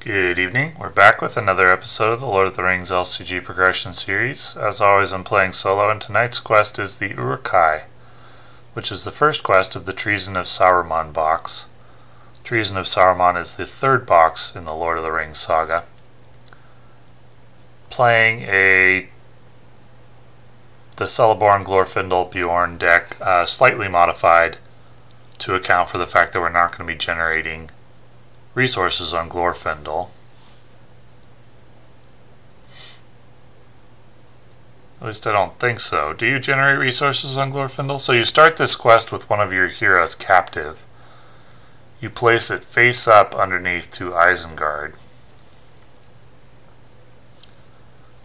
Good evening. We're back with another episode of the Lord of the Rings LCG Progression Series. As always, I'm playing solo, and tonight's quest is the Uruk-Hai, which is the first quest of the Treason of Saruman box. Treason of Saruman is the third box in the Lord of the Rings saga. Playing the Celeborn, Glorfindel, Beorn deck, slightly modified to account for the fact that we're not going to be generating resources on Glorfindel. At least I don't think so. Do you generate resources on Glorfindel? So you start this quest with one of your heroes captive. You place it face up underneath to Isengard.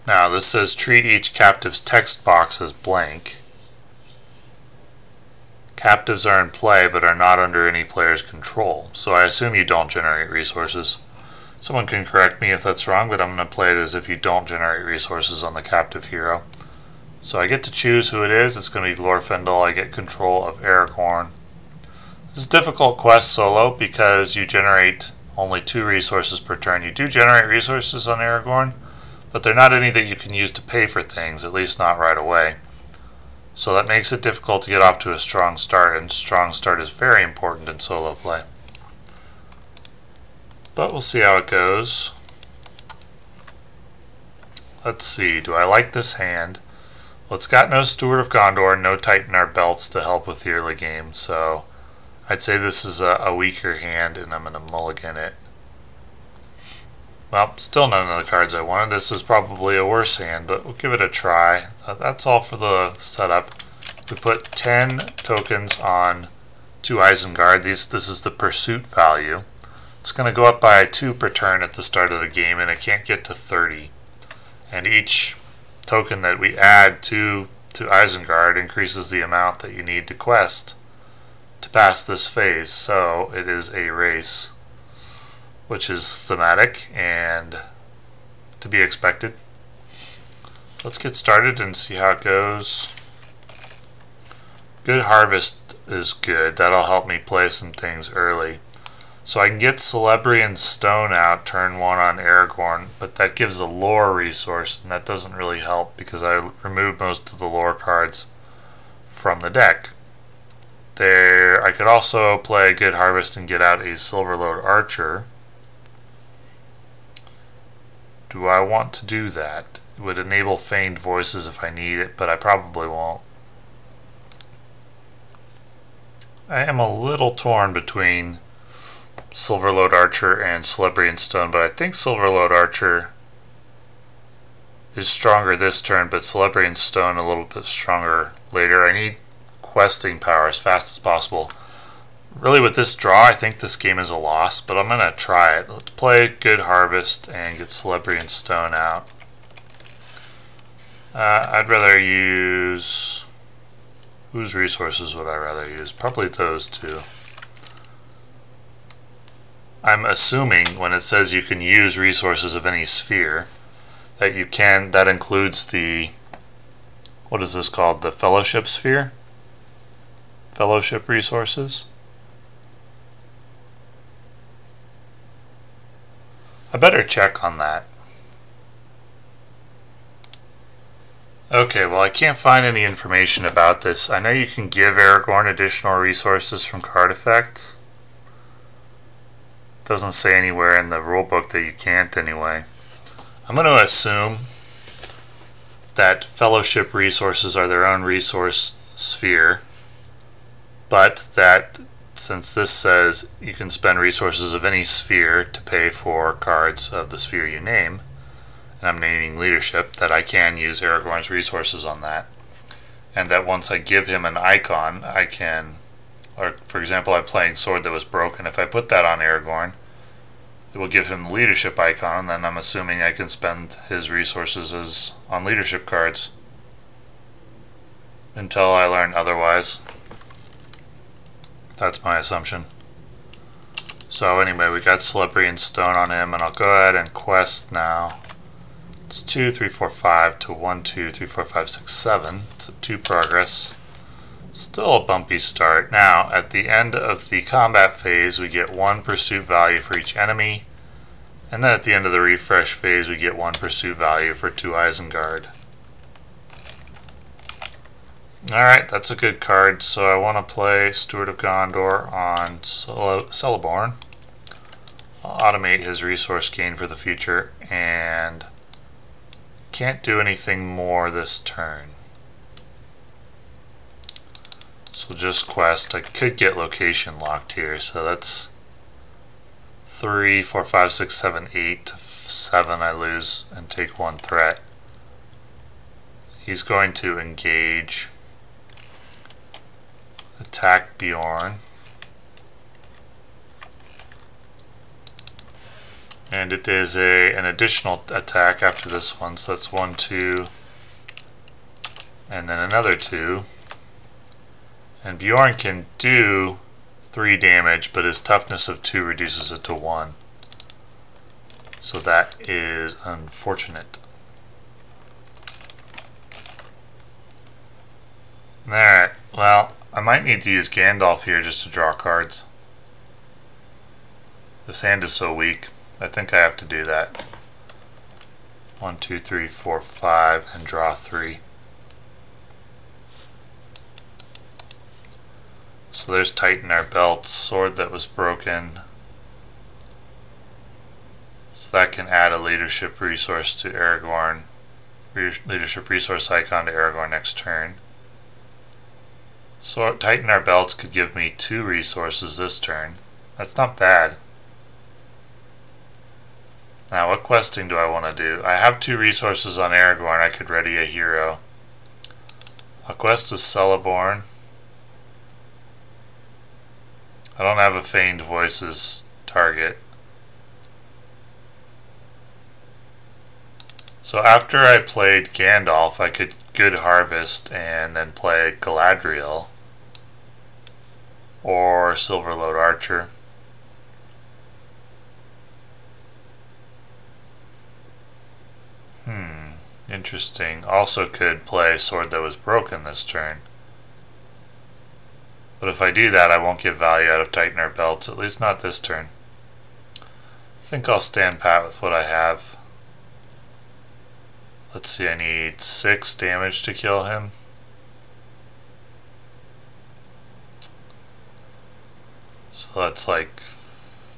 Now this says treat each captive's text box as blank. Captives are in play but are not under any player's control, so I assume you don't generate resources. Someone can correct me if that's wrong, but I'm going to play it as if you don't generate resources on the captive hero. So I get to choose who it is. It's going to be Glorfindel. I get control of Aragorn. This is a difficult quest solo because you generate only 2 resources per turn. You do generate resources on Aragorn, but they're not any that you can use to pay for things, at least not right away. So that makes it difficult to get off to a strong start, and strong start is very important in solo play. But we'll see how it goes. Let's see, do I like this hand? Well, it's got no Steward of Gondor, no Titan our belts to help with the early game, so I'd say this is a weaker hand, and I'm going to mulligan it. Well, still none of the cards I wanted. This is probably a worse hand, but we'll give it a try. That's all for the setup. We put 10 tokens on to Isengard. This is the pursuit value. It's going to go up by 2 per turn at the start of the game, and it can't get to 30. And each token that we add to Isengard increases the amount that you need to quest to pass this phase. So it is a race, which is thematic and to be expected. Let's get started and see how it goes. Good Harvest is good. That'll help me play some things early. So I can get Celebrian Stone out turn 1 on Aragorn, but that gives a lore resource, and that doesn't really help because I removed most of the lore cards from the deck. I could also play Good Harvest and get out a Silverlode Archer. Do I want to do that? It would enable Feigned Voices if I need it, but I probably won't. I am a little torn between Silverlode Archer and Celebrian Stone, but I think Silverlode Archer is stronger this turn, but Celebrian Stone a little bit stronger later. I need questing power as fast as possible. Really, with this draw, I think this game is a loss, but I'm going to try it. Let's play Good Harvest and get Celebrian Stone out. I'd rather use... Whose resources would I rather use? Probably those 2. I'm assuming when it says you can use resources of any sphere, that you can, that includes the, what is this called? The Fellowship Sphere? Fellowship resources? I better check on that. Okay, well I can't find any information about this. I know you can give Aragorn additional resources from card effects. Doesn't say anywhere in the rulebook that you can't anyway. I'm going to assume that Fellowship resources are their own resource sphere, but that since this says you can spend resources of any sphere to pay for cards of the sphere you name, and I'm naming leadership, that I can use Aragorn's resources on that. And that once I give him an icon, I can, or for example, I'm playing Sword That Was Broken. If I put that on Aragorn, it will give him the leadership icon, and then I'm assuming I can spend his resources as on leadership cards until I learn otherwise. That's my assumption. So anyway, we got Celebrian Stone on him, and I'll go ahead and quest now. It's 2, 3, 4, 5 to 1, 2, 3, 4, 5, 6, 7. So 2 progress. Still a bumpy start. Now, at the end of the combat phase, we get 1 pursuit value for each enemy, And then at the end of the refresh phase, we get 1 pursuit value for 2 Isengard. Alright, that's a good card. So I want to play Steward of Gondor on Celeborn. I'll automate his resource gain for the future, and can't do anything more this turn. So just quest. I could get location locked here, so that's 3, 4, 5, 6, 7, 8, 7 I lose and take 1 threat. He's going to engage, attack Beorn, and it is an additional attack after this one, so that's 1, 2, and then another 2. And Beorn can do 3 damage, but his toughness of 2 reduces it to 1. So that is unfortunate. Alright, well, I might need to use Gandalf here just to draw cards. This hand is so weak. I think I have to do that. 1, 2, 3, 4, 5, and draw 3. So there's Tighten Our Belts, sword that was broken. So that can add a leadership resource to Aragorn. Leadership resource icon to Aragorn next turn. So Tighten Our Belts could give me 2 resources this turn. That's not bad. Now what questing do I want to do? I have 2 resources on Aragorn. I could ready a hero. I'll quest with Celeborn. I don't have a Feigned Voices target. So after I played Gandalf, I could Good Harvest and then play Galadriel or Silverlode Archer. Interesting. Also could play Sword That Was Broken this turn. But if I do that, I won't get value out of Tighten Our Belts, at least not this turn. I think I'll stand pat with what I have. Let's see, I need 6 damage to kill him. So that's like...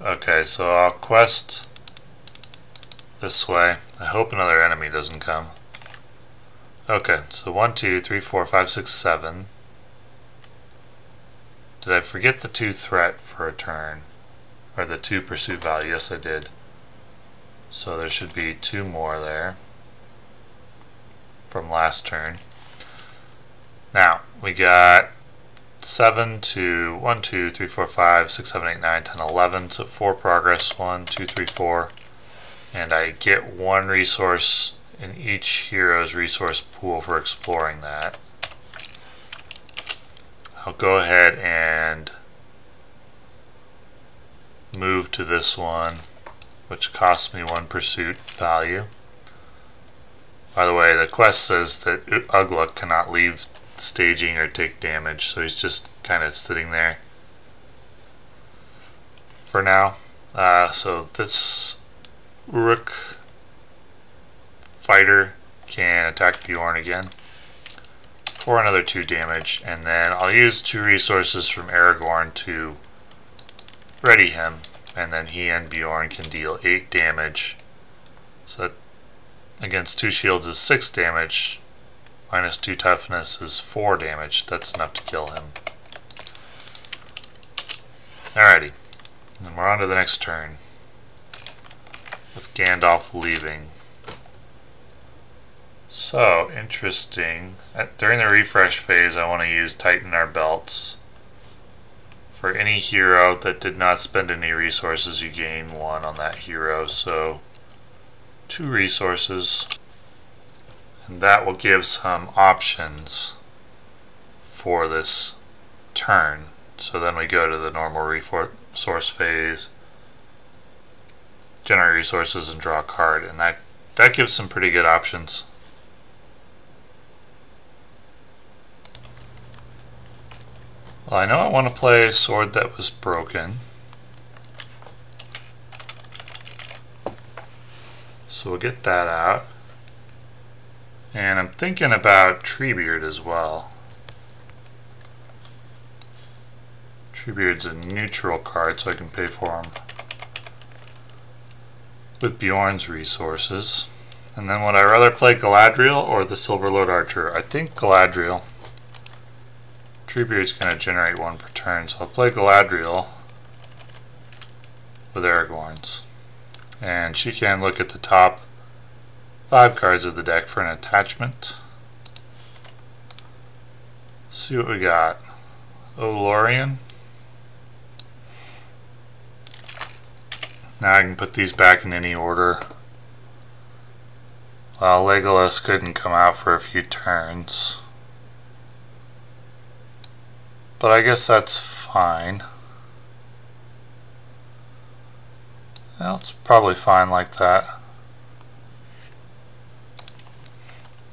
Okay, so I'll quest this way. I hope another enemy doesn't come. Okay, so 1, 2, 3, 4, 5, 6, 7. Did I forget the 2 threat for a turn? Or the 2 pursuit value? Yes, I did. So there should be 2 more there from last turn. Now, we got 7 to 1, 2, 3, 4, 5, 6, 7, 8, 9, 10, 11. So 4 progress. 1, 2, 3, 4. And I get 1 resource in each hero's resource pool for exploring that. I'll go ahead and move to this one, which costs me 1 pursuit value. By the way, the quest says that Ugluk cannot leave staging or take damage, so he's just kind of sitting there for now. So this Uruk fighter can attack Beorn again for another 2 damage, and then I'll use 2 resources from Aragorn to ready him, and then he and Beorn can deal 8 damage. So that against 2 shields is 6 damage, minus 2 toughness is 4 damage. That's enough to kill him. Alrighty, and we're on to the next turn with Gandalf leaving. So, interesting. During the refresh phase, I want to use Tighten Our Belts. For any hero that did not spend any resources, you gain 1 on that hero. So, 2 resources. And that will give some options for this turn. So then we go to the normal resource phase, generate resources, and draw a card. And that gives some pretty good options. Well, I know I want to play Sword That Was Broken. So we'll get that out. And I'm thinking about Treebeard as well. Treebeard's a neutral card, so I can pay for him with Beorn's resources. And then would I rather play Galadriel or the Silverlode Archer? I think Galadriel. Treebeard's going to generate one per turn, so I'll play Galadriel with Aragorn's. And she can look at the top 5 cards of the deck for an attachment. See what we got. Lorien. Now I can put these back in any order. Well, Legolas couldn't come out for a few turns. But I guess that's fine. Well, it's probably fine like that.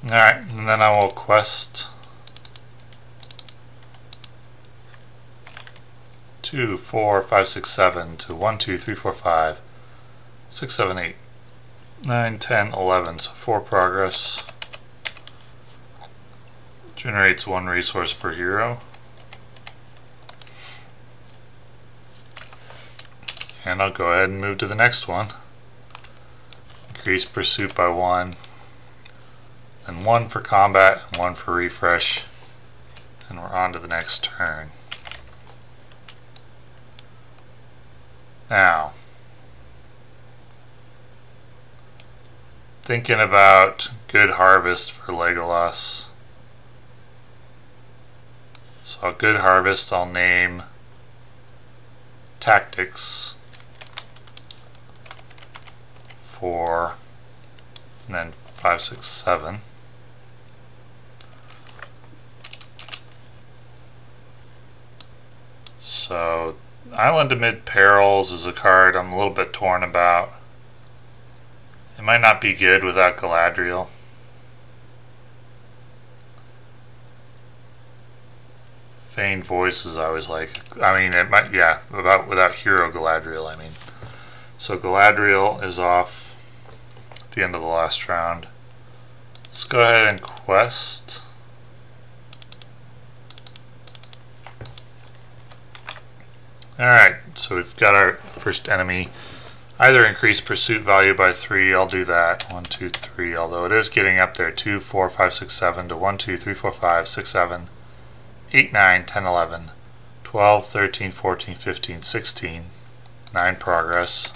Alright, and then I will quest 2, 4, 5, 6, 7 to 1, 2, 3, 4, 5, 6, 7, 8, 9, 10, 11. So 4 progress. Generates 1 resource per hero. And I'll go ahead and move to the next one. Increase pursuit by 1. And 1 for combat, and 1 for refresh. And we're on to the next turn. Now, thinking about good harvest for Legolas. So a good harvest I'll name Tactics 4, and then 5, 6, 7. So Island Amid Perils is a card I'm a little bit torn about. It might not be good without Galadriel. Feigned Voices I always like. I mean, it might, yeah, without Hero Galadriel, I mean. So Galadriel is off at the end of the last round. Let's go ahead and quest. Alright, so we've got our first enemy. Either increase pursuit value by 3, I'll do that. 1, 2, 3, although it is getting up there. 2, 4, 5, 6, 7 to 1, 2, 3, 4, 5, 6, 7, 8, 9, 10, 11, 12, 13, 14, 15, 16. 9 progress.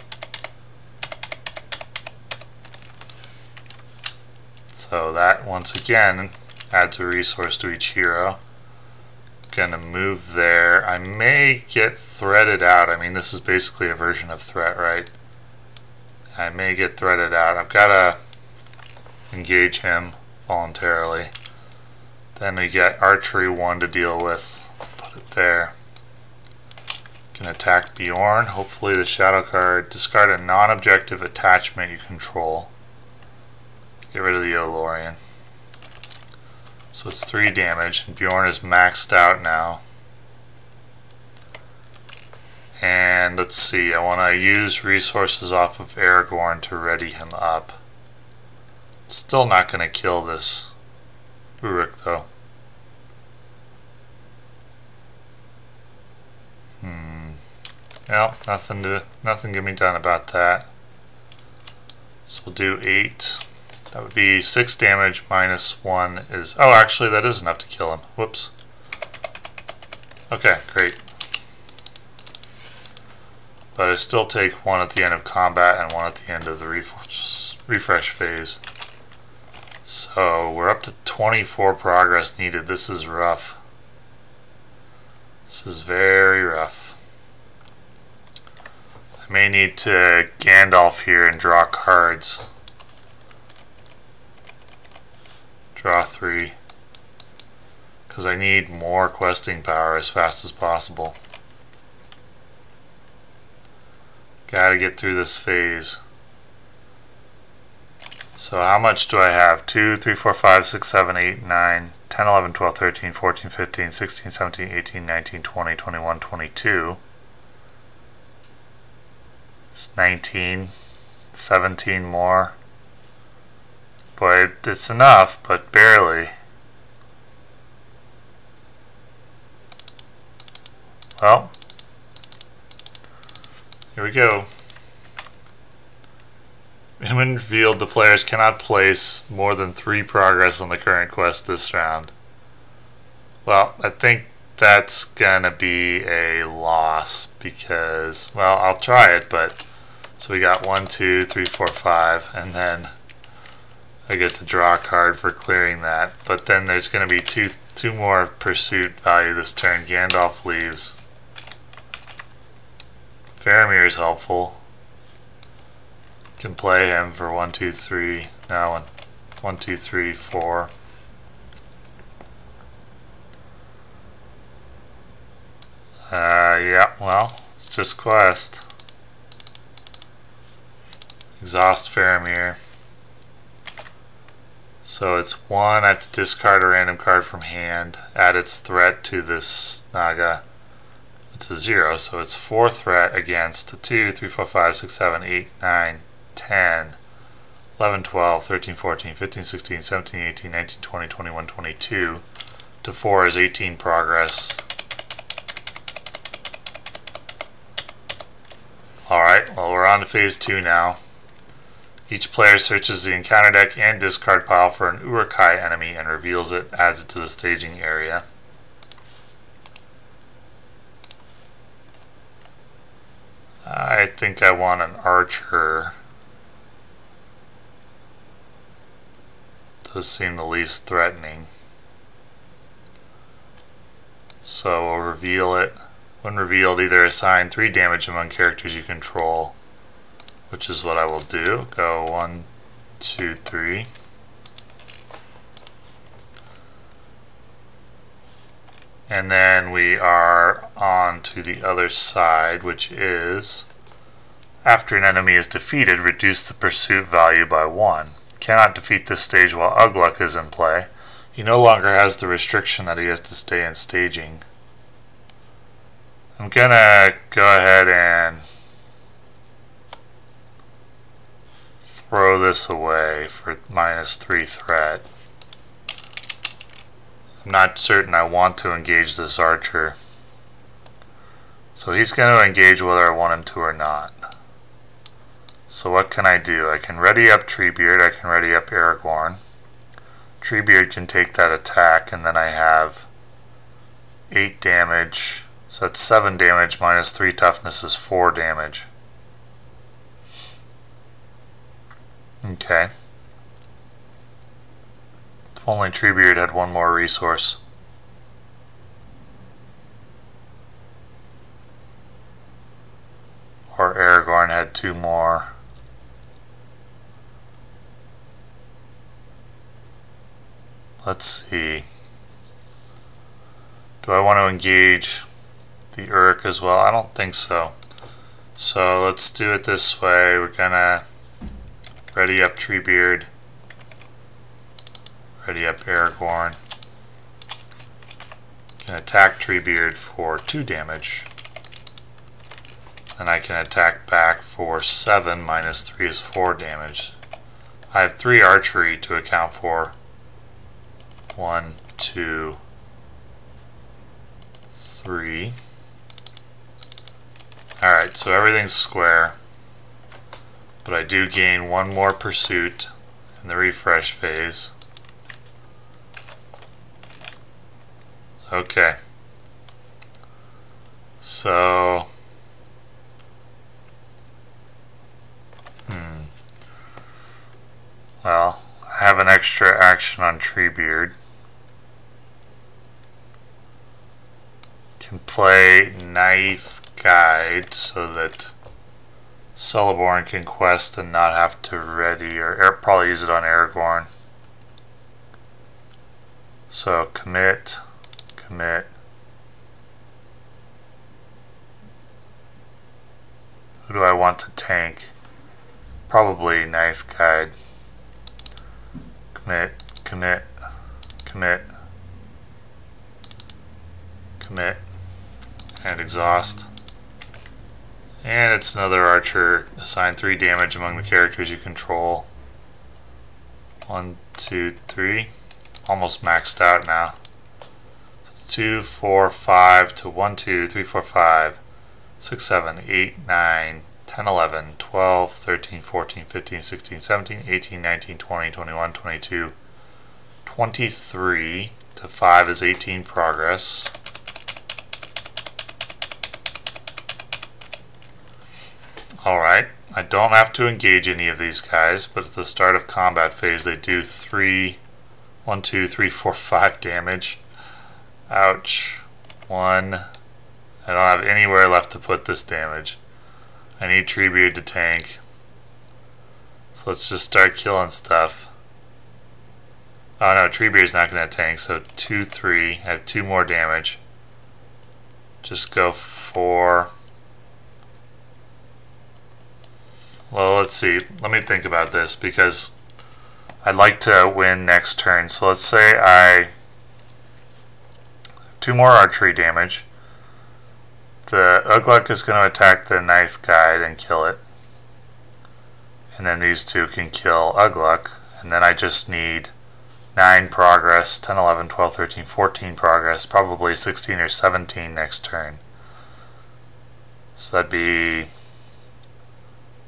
So that once again adds a resource to each hero. Gonna move there. I may get threaded out. I mean, this is basically a version of threat, right? I may get threaded out. I've got to engage him voluntarily. Then we get archery 1 to deal with. Put it there. Can attack Beorn. Hopefully the shadow card. Discard a non-objective attachment you control. Get rid of the Lorien. So it's 3 damage, and Beorn is maxed out now. And let's see, I want to use resources off of Aragorn to ready him up. Still not going to kill this Uruk though. Well, nothing can be done about that. So we'll do 8. That would be 6 damage minus 1 is... Oh, actually that is enough to kill him. Whoops. Okay, great. But I still take 1 at the end of combat and 1 at the end of the refresh phase. So we're up to 24 progress needed. This is rough. This is very rough. I may need to Gandalf here and draw cards. Draw 3. Because I need more questing power as fast as possible. Gotta get through this phase. So how much do I have? 2, 3, 4, 5, 6, 7, 8, 9, 10, 11, 12, 13, 14, 15, 16, 17, 18, 19, 20, 21, 22. It's 19. 17 more. quite. It's enough, but barely. Well, here we go. When revealed, the players cannot place more than 3 progress on the current quest this round. Well, I think that's gonna be a loss because, well, I'll try it, but so we got 1, 2, 3, 4, 5, and then I get to draw a card for clearing that. But then there's gonna be two more pursuit value this turn. Gandalf leaves. Faramir is helpful. Can play him for 1, 2, 3. No, 1, 2, 3, 4. Yeah, well, it's just quest. Exhaust Faramir. So it's 1, I have to discard a random card from hand, add its threat to this Naga. It's a 0, so it's 4 threat against a 2, 3, 4, 5, 6, 7, 8, 9, 10, 11, 12, 13, 14, 15, 16, 17, 18, 19, 20, 21, 22. To 4 is 18 progress. Alright, well, we're on to phase 2 now. Each player searches the encounter deck and discard pile for an Uruk-Hai enemy and reveals it, adds it to the staging area. I think I want an Archer. Those seem the least threatening. So we'll reveal it. When revealed, either assign 3 damage among characters you control, which is what I will do. Go 1, 2, 3. And then we are on to the other side, which is after an enemy is defeated, reduce the pursuit value by 1. Cannot defeat this stage while Ugluk is in play. He no longer has the restriction that he has to stay in staging. I'm gonna go ahead and throw this away for -3 threat. I'm not certain I want to engage this Archer. So he's going to engage whether I want him to or not. So what can I do? I can ready up Treebeard, I can ready up Aragorn. Treebeard can take that attack, and then I have 8 damage. So that's 7 damage minus 3 toughness is 4 damage. Okay. If only Treebeard had 1 more resource. Or Aragorn had 2 more. Let's see. Do I want to engage the Uruk as well? I don't think so. So let's do it this way. We're gonna ready up Treebeard. Ready up Aragorn. Can attack Treebeard for 2 damage. Then I can attack back for 7 minus 3 is 4 damage. I have 3 archery to account for. 1, 2, 3. Alright, so everything's square. But I do gain 1 more pursuit in the refresh phase. Okay. So well, I have an extra action on Treebeard. Can play Naith Guide so that Celeborn can quest and not have to ready, or probably use it on Aragorn. So commit. Who do I want to tank? Probably Naith Guide. Commit, and exhaust. And it's another Archer. Assign 3 damage among the characters you control. 1, 2, 3. Almost maxed out now. So it's 2, 4, 5 to 1, 2, 3, 4, 5, 6, 7, 8, 9, 10, 11, 12, 13, 14, 15, 16, 17, 18, 19, 20, 21, 22, 23 to 5 is 18 progress. Alright, I don't have to engage any of these guys, but at the start of combat phase they do 1, 2, 3, 4, 5 damage. Ouch. 1. I don't have anywhere left to put this damage. I need Treebeard to tank. So let's just start killing stuff. Oh no, Treebeard's not going to tank, so 2, 3. I have 2 more damage. Just go 4. Well, let's see. Let me think about this because I'd like to win next turn. So let's say I have 2 more archery damage. The Ugluk is going to attack the Naith guide and kill it. And then these 2 can kill Ugluk. And then I just need 9 progress, 10, 11, 12, 13, 14 progress, probably 16 or 17 next turn. So that'd be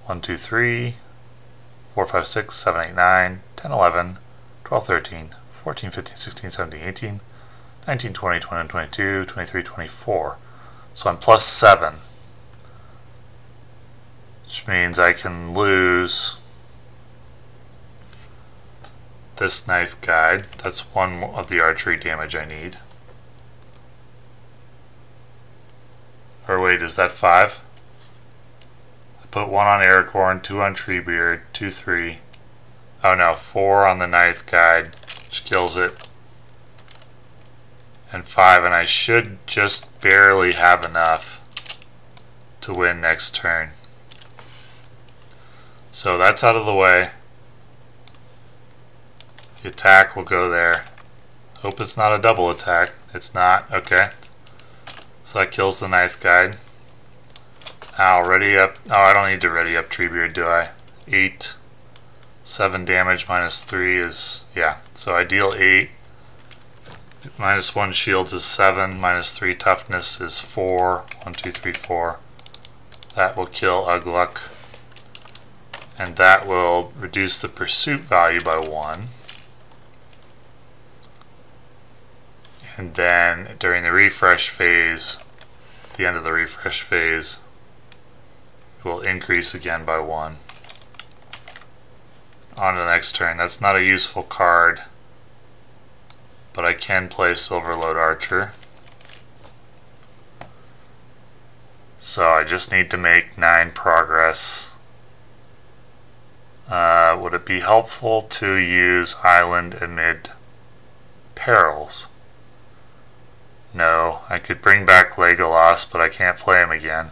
1, 2, 3, 4, 5, 6, 7, 8, 9, 10, 11, 12, 13, 14, 15, 16, 17, 18, 19, 20, 21, 22, 23, 24. So I'm plus 7. Which means I can lose this Naith guide. That's 1 of the archery damage I need. Or wait, is that 5? Put 1 on Aragorn, 2 on Treebeard, 2, 3. Oh no, 4 on the Naith guide, which kills it. And 5, and I should just barely have enough to win next turn. So that's out of the way. The attack will go there. Hope it's not a double attack. It's not. Okay. So that kills the Naith guide. Now ready up. Oh, I don't need to ready up Treebeard, do I? 8. 7 damage minus 3 is, yeah. So I deal 8. Minus 1 shields is 7. Minus 3 toughness is 4. 1, 2, 3, 4. That will kill Ugluk. And that will reduce the pursuit value by 1. And then during the refresh phase, the end of the refresh phase, will increase again by 1. On to the next turn. That's not a useful card, but I can play Silverlode Archer. So I just need to make 9 progress. Would it be helpful to use Island amid Perils? No, I could bring back Legolas, but I can't play him again.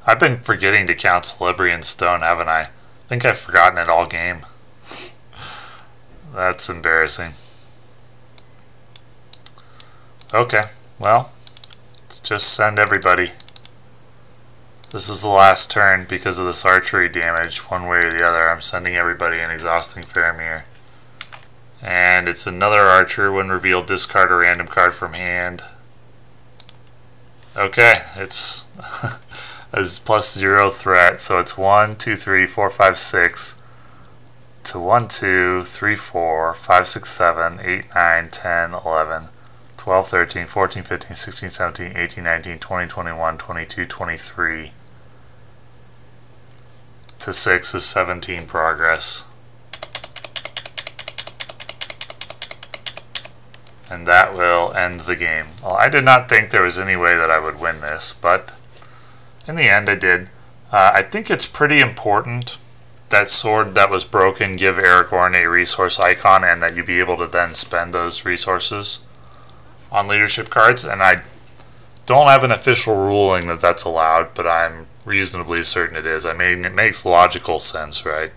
I've been forgetting to count Celebrian stone, haven't I? I think I've forgotten it all game. That's embarrassing. Okay, well, let's just send everybody. This is the last turn because of this archery damage, one way or the other. I'm sending everybody and exhausting Faramir. And it's another archer. When revealed, discard a random card from hand. Okay, it's it's plus 0 threat, so it's 1, 2, 3, 4, 5, 6 to 1, 2, 3, 4, 5, 6, 7, 8, 9, 10, 11, 12, 13, 14, 15, 16, 17, 18, 19, 20, 21, 22, 23 to 6 is 17 progress. And that will end the game. Well, I did not think there was any way that I would win this, but in the end I did. I think it's pretty important that sword that was broken give Aragorn a resource icon and that you be able to then spend those resources on leadership cards. And I don't have an official ruling that that's allowed, but I'm reasonably certain it is. I mean, it makes logical sense, right?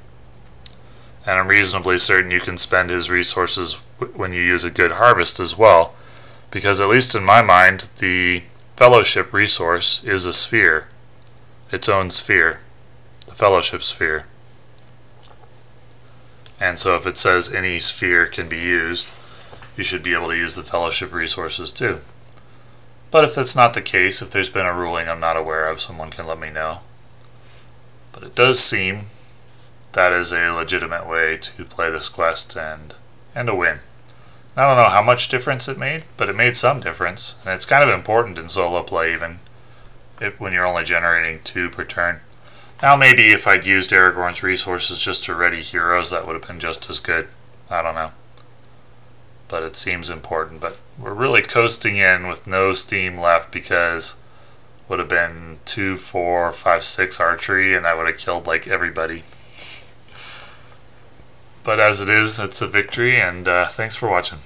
And I'm reasonably certain you can spend his resources when you use a good harvest as well, because at least in my mind the fellowship resource is a sphere, its own sphere, the fellowship sphere. And so if it says any sphere can be used, you should be able to use the fellowship resources too. But if that's not the case, if there's been a ruling I'm not aware of, someone can let me know. But it does seem that is a legitimate way to play this quest and a win. I don't know how much difference it made, but it made some difference. And it's kind of important in solo play even, when you're only generating 2 per turn. Now maybe if I'd used Aragorn's resources just to ready heroes, that would have been just as good. I don't know. But it seems important. But we're really coasting in with no steam left because would have been 2, 4, 5, 6 archery, and that would have killed like everybody. But as it is, it's a victory, and thanks for watching.